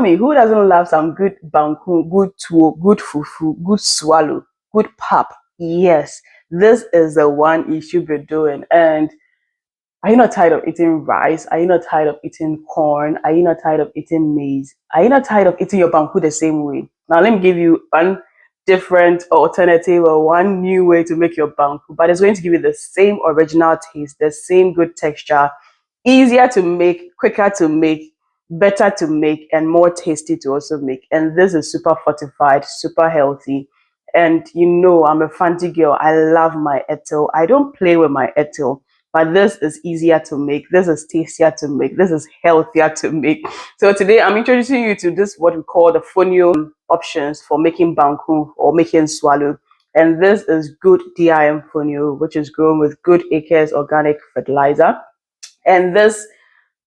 me, who doesn't love some good banku, good tuo, good fufu, good swallow, good pap? Yes, this is the one you should be doing. And are you not tired of eating rice? Are you not tired of eating corn? Are you not tired of eating maize? Are you not tired of eating your banku the same way? Now let me give you one different alternative or one new way to make your banku, but it's going to give you the same original taste, the same good texture, easier to make, quicker to make, better to make, and more tasty to also make. And this is super fortified, super healthy. And you know, I'm a fancy girl. I love my Etiw. I don't play with my Etiw, but this is easier to make. This is tastier to make. This is healthier to make. So today I'm introducing you to this, what we call the Fonio options for making banku or making swallow. And this is good DIM Fonio, which is grown with good acres organic fertilizer. And this,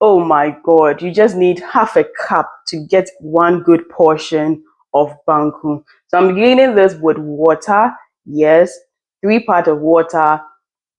oh my God, you just need half a cup to get one good portion of banku. So I'm beginning this with water. Yes, 3 parts of water,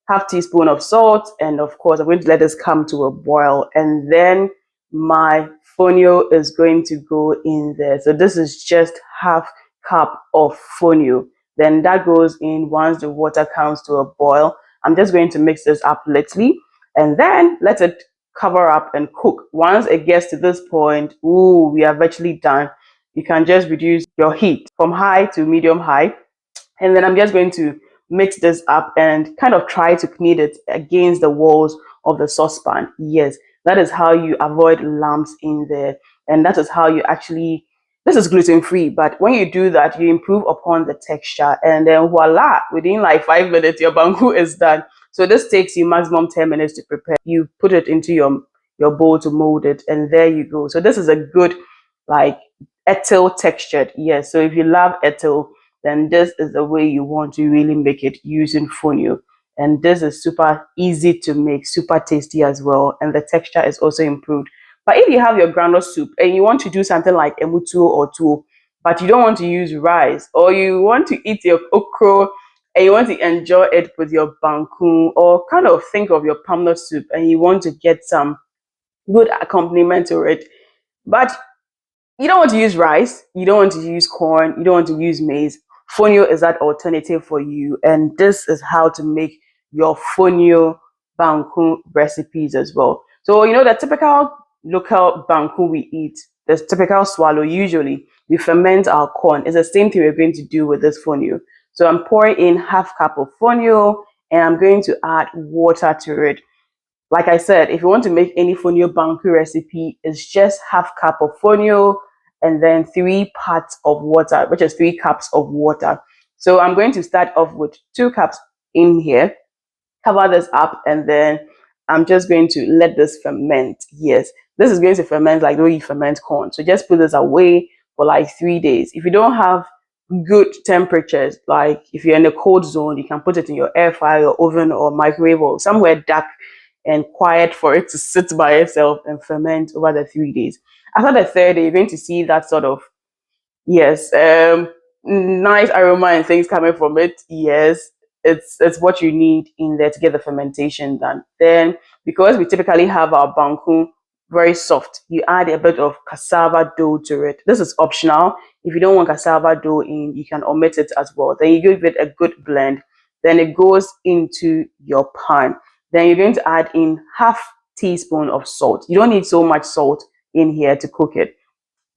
half teaspoon of salt, and of course I'm going to let this come to a boil, and then my fonio is going to go in there. So this is just half cup of fonio. Then that goes in once the water comes to a boil. I'm just going to mix this up lightly and then let it cover up and cook. Once it gets to this point, ooh, we are virtually done. You can just reduce your heat from high to medium high, and then I'm just going to mix this up and kind of try to knead it against the walls of the saucepan. Yes, that is how you avoid lumps in there, and that is how you actually, this is gluten-free, but when you do that, you improve upon the texture, and then voila, within like 5 minutes your banku is done. So this takes you maximum 10 minutes to prepare. You put it into your bowl to mold it, and there you go. So this is a good, like, Etiw textured. Yes, so if you love Etiw, then this is the way you want to really make it using fonio. And this is super easy to make, super tasty as well, and the texture is also improved. But if you have your groundnut soup and you want to do something like emutuo or tuo, but you don't want to use rice, or you want to eat your okra and you want to enjoy it with your banku, or kind of think of your palm nut soup and you want to get some good accompaniment to it, but you don't want to use rice, you don't want to use corn, you don't want to use maize, fonio is that alternative for you. And this is how to make your fonio banku recipes as well. So you know the typical local banku we eat, the typical swallow, usually we ferment our corn. It's the same thing we're going to do with this fonio. So I'm pouring in half cup of fonio and I'm going to add water to it. Like I said, if you want to make any fonio banku recipe, it's just half cup of fonio and then 3 parts of water, which is 3 cups of water. So I'm going to start off with 2 cups in here, cover this up, and then I'm just going to let this ferment. Yes, this is going to ferment like the way you ferment corn. So just put this away for like 3 days. If you don't have good temperatures, like if you're in a cold zone, you can put it in your air fryer or oven or microwave or somewhere dark and quiet for it to sit by itself and ferment over the 3 days. After the 3rd day, you're going to see that sort of, yes, nice aroma and things coming from it. Yes, it's what you need in there to get the fermentation done. Then, because we typically have our banku very soft, you add a bit of cassava dough to it. This is optional. If you don't want cassava dough in, you can omit it as well. Then you give it a good blend. Then it goes into your pan. Then you're going to add in half teaspoon of salt. You don't need so much salt in here to cook it.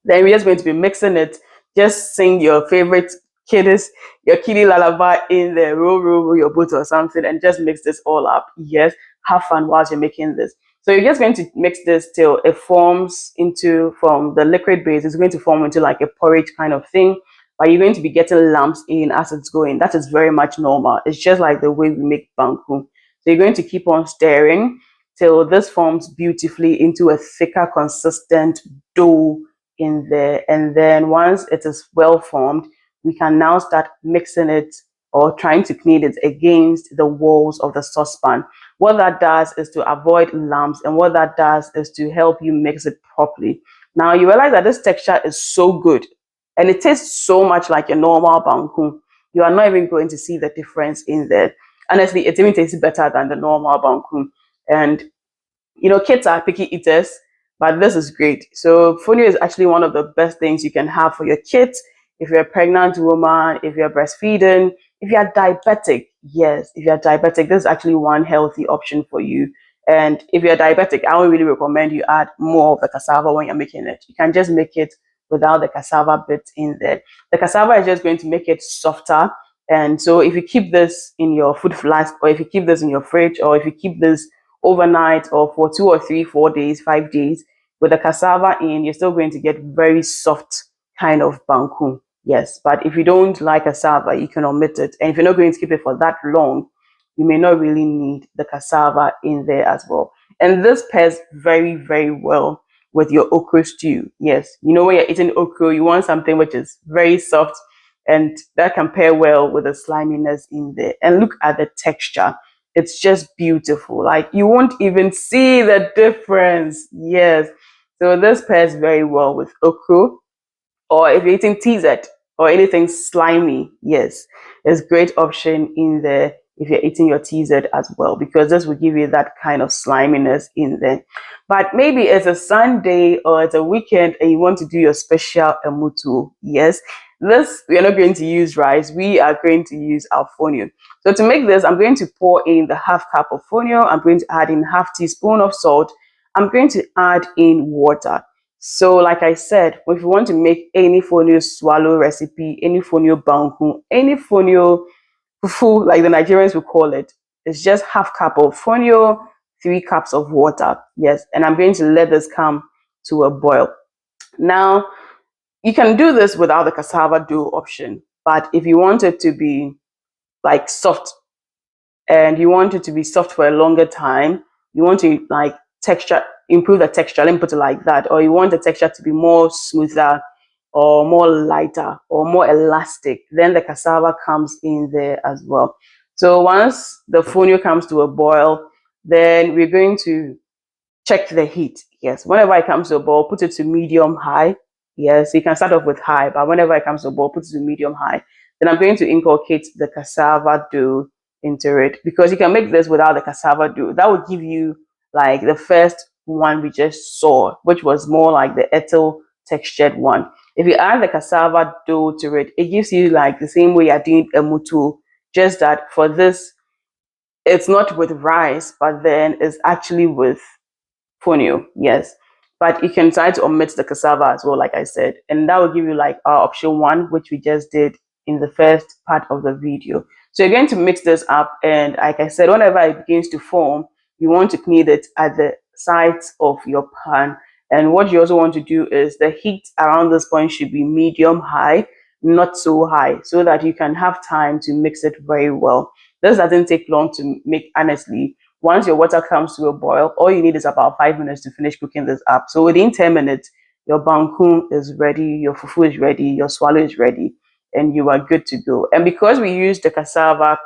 Then we're just going to be mixing it. Just sing your favorite kiddies, your kiddie lullaby in there, roll your boat or something, and just mix this all up. Yes, have fun whilst you're making this. So you're just going to mix this till it forms into, from the liquid base, it's going to form into like a porridge kind of thing. But you're going to be getting lumps in as it's going. That is very much normal. It's just like the way we make banku. So you're going to keep on stirring till this forms beautifully into a thicker, consistent dough in there. And then once it is well formed, we can now start mixing it or trying to knead it against the walls of the saucepan. What that does is to avoid lumps, and what that does is to help you mix it properly. Now you realize that this texture is so good and it tastes so much like a normal banku. You are not even going to see the difference in there. Honestly, it even tastes better than the normal banku. And you know, kids are picky eaters, but this is great. So fonio is actually one of the best things you can have for your kids. If you're a pregnant woman, if you're breastfeeding, if you're diabetic, yes, if you're diabetic, this is actually one healthy option for you. And if you're diabetic, I would really recommend you add more of the cassava when you're making it. You can just make it without the cassava bit in there. The cassava is just going to make it softer. And so if you keep this in your food flask, or if you keep this in your fridge, or if you keep this overnight or for 2 or 3, 4 days, 5 days, with the cassava in, you're still going to get very soft kind of banku. Yes, but if you don't like cassava, you can omit it. And if you're not going to keep it for that long, you may not really need the cassava in there as well. And this pairs very, very well with your okra stew. Yes, you know when you're eating okra, you want something which is very soft, and that can pair well with the sliminess in there. And look at the texture. It's just beautiful. Like you won't even see the difference. Yes. So this pairs very well with okra, or if you're eating TZ or anything slimy, yes, it's a great option in there if you're eating your TZ as well, because this will give you that kind of sliminess in there. But maybe it's a Sunday or it's a weekend and you want to do your special emutu. Yes, this we are not going to use rice, we are going to use our fonio. So to make this, I'm going to pour in the half cup of fonio, I'm going to add in half teaspoon of salt, I'm going to add in water. So like I said, if you want to make any fonio swallow recipe, any fonio banku, any fonio fufu, like the Nigerians will call it, it's just half cup of fonio, 3 cups of water. Yes, and I'm going to let this come to a boil. Now, you can do this without the cassava dough option, but if you want it to be like soft, and you want it to be soft for a longer time, you want to like texture, improve the texture, let me put it like that, or you want the texture to be more smoother or more lighter or more elastic, then the cassava comes in there as well. So once the fonio comes to a boil, then we're going to check the heat. Yes, whenever it comes to a boil, put it to medium high. Yes, you can start off with high, but whenever it comes to a boil, put it to medium high. Then I'm going to inculcate the cassava dough into it, because you can make this without the cassava dough. That would give you like the first one we just saw, which was more like the Etiw textured one. If you add the cassava dough to it, it gives you like the same way you're doing a mutu, just that for this, it's not with rice, but then it's actually with Fonio, yes. But you can try to omit the cassava as well, like I said. And that will give you like our option 1, which we just did in the first part of the video. So you're going to mix this up. And like I said, whenever it begins to form, you want to knead it at the sides of your pan. And what you also want to do is the heat around this point should be medium high, not so high, so that you can have time to mix it very well. This doesn't take long to make, honestly. Once your water comes to a boil, all you need is about 5 minutes to finish cooking this up. So within 10 minutes, your banku is ready, your fufu is ready, your swallow is ready, and you are good to go. And because we used the cassava,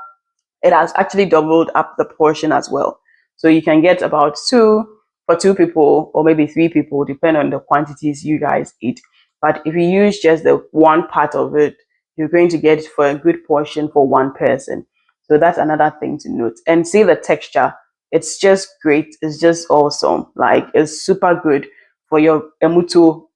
it has actually doubled up the portion as well. So you can get about 2 for 2 people, or maybe 3 people, depending on the quantities you guys eat. But if you use just the one part of it, you're going to get for a good portion for 1 person. So that's another thing to note. And see the texture, it's just great, it's just awesome. Like it's super good for your emutu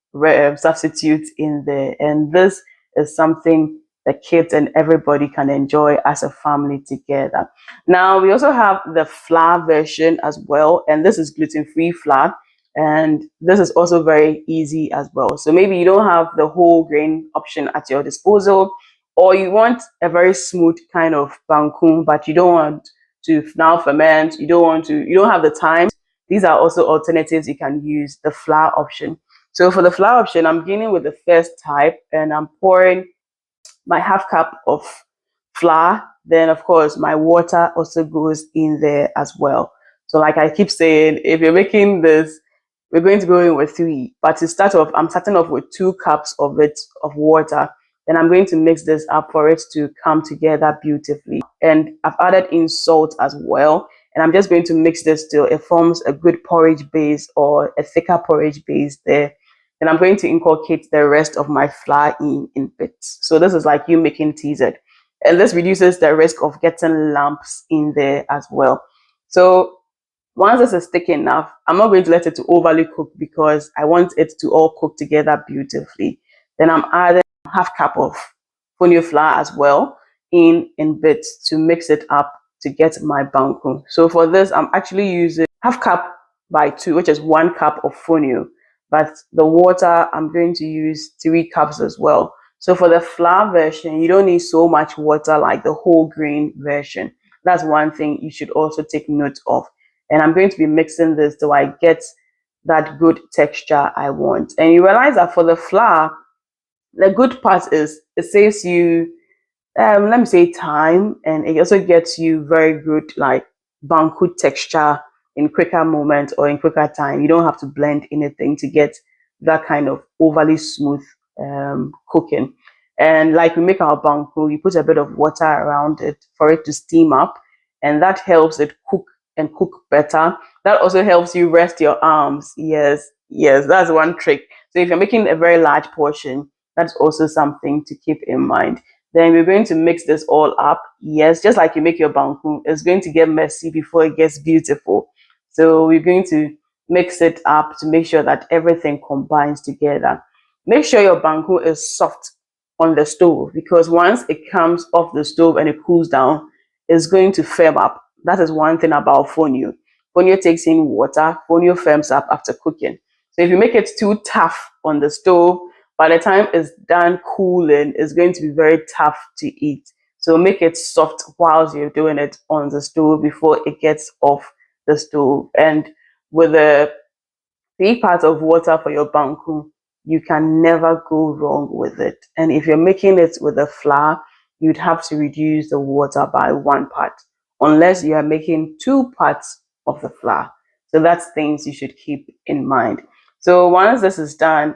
substitute in there. And this is something the kids and everybody can enjoy as a family together. Now we also have the flour version as well, and this is gluten-free flour, and this is also very easy as well. So maybe you don't have the whole grain option at your disposal, or you want a very smooth kind of banku, but you don't want to now ferment, you don't have the time. These are also alternatives. You can use the flour option. So for the flour option, I'm beginning with the first type, and I'm pouring my half cup of flour. Then of course my water also goes in there as well. So like I keep saying, if you're making this, we're going to go in with 3, but to start off, I'm starting off with 2 cups of water. Then I'm going to mix this up for it to come together beautifully. And I've added in salt as well, and I'm just going to mix this till it forms a good porridge base, or a thicker porridge base there. Then I'm going to inculcate the rest of my flour in bits. So this is like you making TZ. And this reduces the risk of getting lumps in there as well. So Once this is thick enough, I'm not going to let it to overly cook because I want it to all cook together beautifully. Then I'm adding half cup of fonio flour as well in bits to mix it up to get my banku. So for this, I'm actually using half cup by 2, which is 1 cup of fonio. But the water, I'm going to use 3 cups as well. So for the flour version, you don't need so much water like the whole grain version. That's one thing you should also take note of. And I'm going to be mixing this till I get that good texture I want. And you realize that for the flour, the good part is it saves you let me say time, and it also gets you very good like banku texture in quicker moment or in quicker time. You don't have to blend anything to get that kind of overly smooth cooking. And like we make our banku, you put a bit of water around it for it to steam up, and that helps it cook and cook better. That also helps you rest your arms. Yes, yes, that's one trick. So if you're making a very large portion, that's also something to keep in mind. Then we're going to mix this all up. Yes, just like you make your banku, it's going to get messy before it gets beautiful. So we're going to mix it up to make sure that everything combines together. Make sure your banku is soft on the stove, because once it comes off the stove and it cools down, it's going to firm up. That is one thing about fonio. Fonio takes in water. Fonio firms up after cooking. So if you make it too tough on the stove, by the time it's done cooling, it's going to be very tough to eat. So make it soft whilst you're doing it on the stove before it gets off the stove. And with the 3 parts of water for your banku, you can never go wrong with it. And if you're making it with a flour, you'd have to reduce the water by 1 part, unless you are making 2 parts of the flour. So that's things you should keep in mind. So once this is done,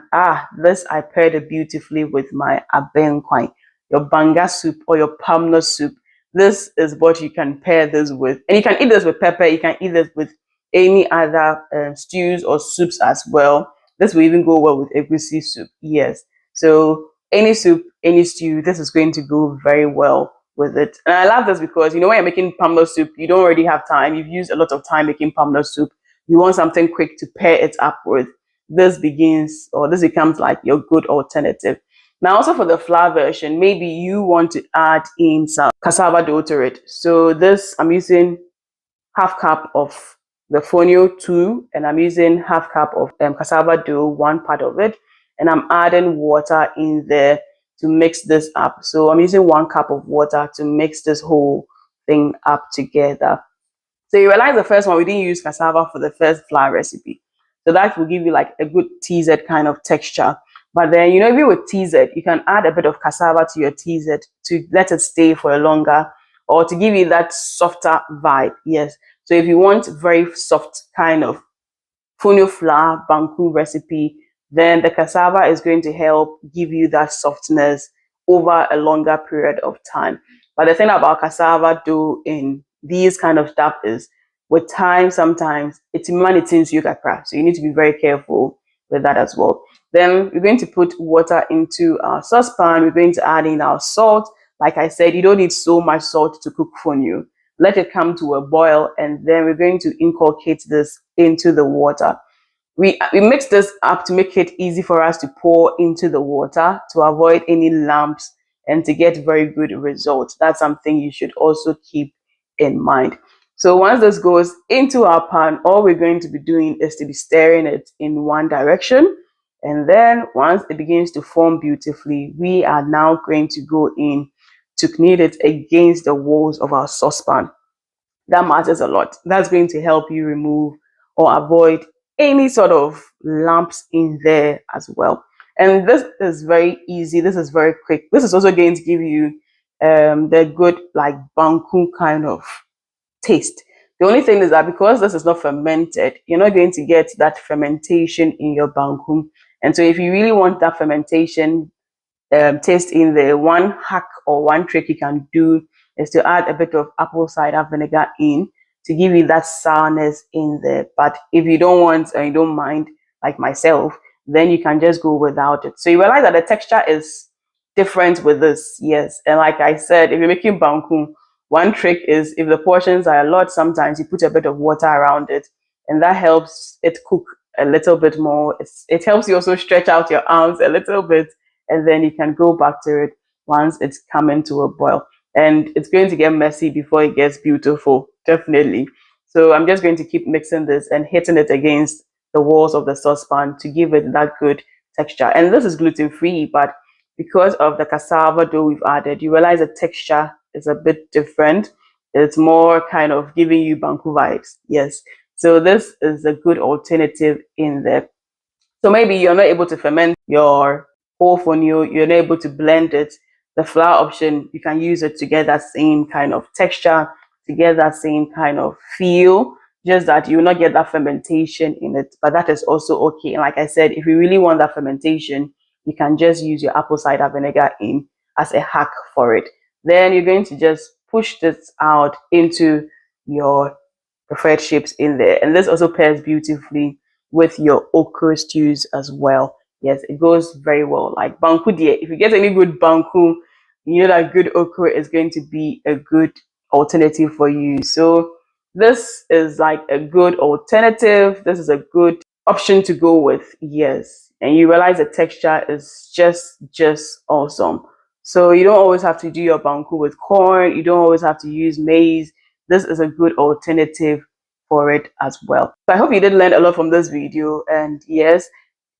this I paired it beautifully with my abenkwai, your banga soup or your palm nut soup. This is what you can pair this with. And you can eat this with pepper, you can eat this with any other stews or soups as well. This will even go well with egusi soup. Yes. So any soup, any stew, this is going to go very well with it. And I love this because when you're making palm nut soup, you don't already have time. You've used a lot of time making palm nut soup. You want something quick to pair it up with. This becomes like your good alternative. Now, also for the flour version, maybe you want to add in some cassava dough to it. So this, I'm using half cup of the Fonio 2, and I'm using half cup of cassava dough, 1 part of it, and I'm adding water in there to mix this up. So I'm using 1 cup of water to mix this whole thing up together. So you realize the first one, we didn't use cassava for the first flour recipe. So that will give you like a good TZ kind of texture. But then, even with TZ, you can add a bit of cassava to your TZ to let it stay for a longer, or to give you that softer vibe. Yes. So if you want very soft kind of fonio flour banku recipe, then the cassava is going to help give you that softness over a longer period of time. But the thing about cassava dough in these kind of stuff is, with time, sometimes it's nsuo kakra. So you need to be very careful with that as well. Then we're going to put water into our saucepan. We're going to add in our salt. Like I said, you don't need so much salt to cook fonio. Let it come to a boil, and then we're going to inculcate this into the water. We mix this up to make it easy for us to pour into the water to avoid any lumps and to get very good results. That's something you should also keep in mind. So once this goes into our pan, all we're going to be doing is to be stirring it in one direction. And then once it begins to form beautifully, we are now going to go in to knead it against the walls of our saucepan. That matters a lot. That's going to help you remove or avoid any sort of lumps in there as well. And this is very easy. This is very quick. This is also going to give you the good like banku kind of taste. The only thing is that because this is not fermented, you're not going to get that fermentation in your banku. And so if you really want that fermentation taste in there, one hack or one trick you can do is to add a bit of apple cider vinegar in to give you that sourness in there. But if you don't want and you don't mind, like myself, then you can just go without it. So you realize that the texture is different with this. Yes. And like I said, if you're making banku, One trick is if the portions are a lot, sometimes you put a bit of water around it, and that helps it cook a little bit more. It helps you also stretch out your arms a little bit, and then you can go back to it once it's coming to a boil. And it's going to get messy before it gets beautiful, definitely. So I'm just going to keep mixing this and hitting it against the walls of the saucepan to give it that good texture. And this is gluten-free, but because of the cassava dough we've added, you realize the texture is a bit different. It's more kind of giving you banku vibes. Yes. So this is a good alternative in there. So maybe you're not able to ferment your whole fonio, you're not able to blend it. The flour option, you can use it to get that same kind of texture, to get that same kind of feel, just that you will not get that fermentation in it. But that is also okay. And like I said, if you really want that fermentation, you can just use your apple cider vinegar in as a hack for it. Then you're going to just push this out into your preferred shapes in there. And this also pairs beautifully with your okra stews as well. Yes, it goes very well. Like banku dear, if you get any good banku, you know that good okra is going to be a good alternative for you. So this is like a good alternative. This is a good option to go with. Yes. And you realize the texture is just awesome. So you don't always have to do your banku with corn. You don't always have to use maize. This is a good alternative for it as well. So I hope you did learn a lot from this video. And yes,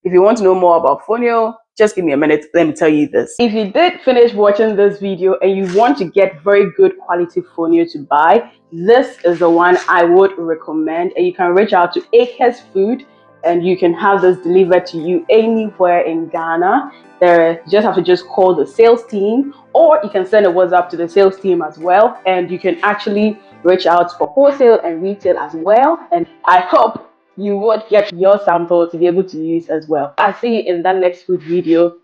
if you want to know more about Fonio, just give me a minute. Let me tell you this. If you did finish watching this video and you want to get very good quality Fonio to buy, this is the one I would recommend. And you can reach out to Acres Food and you can have this delivered to you anywhere in Ghana. You just have to just call the sales team, or you can send a WhatsApp to the sales team as well. And you can actually reach out for wholesale and retail as well. And I hope you would get your sample to be able to use as well. I'll see you in that next food video.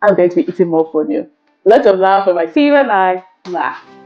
I'm going to be eating more for you. Lots of love for my team and I. Mwah.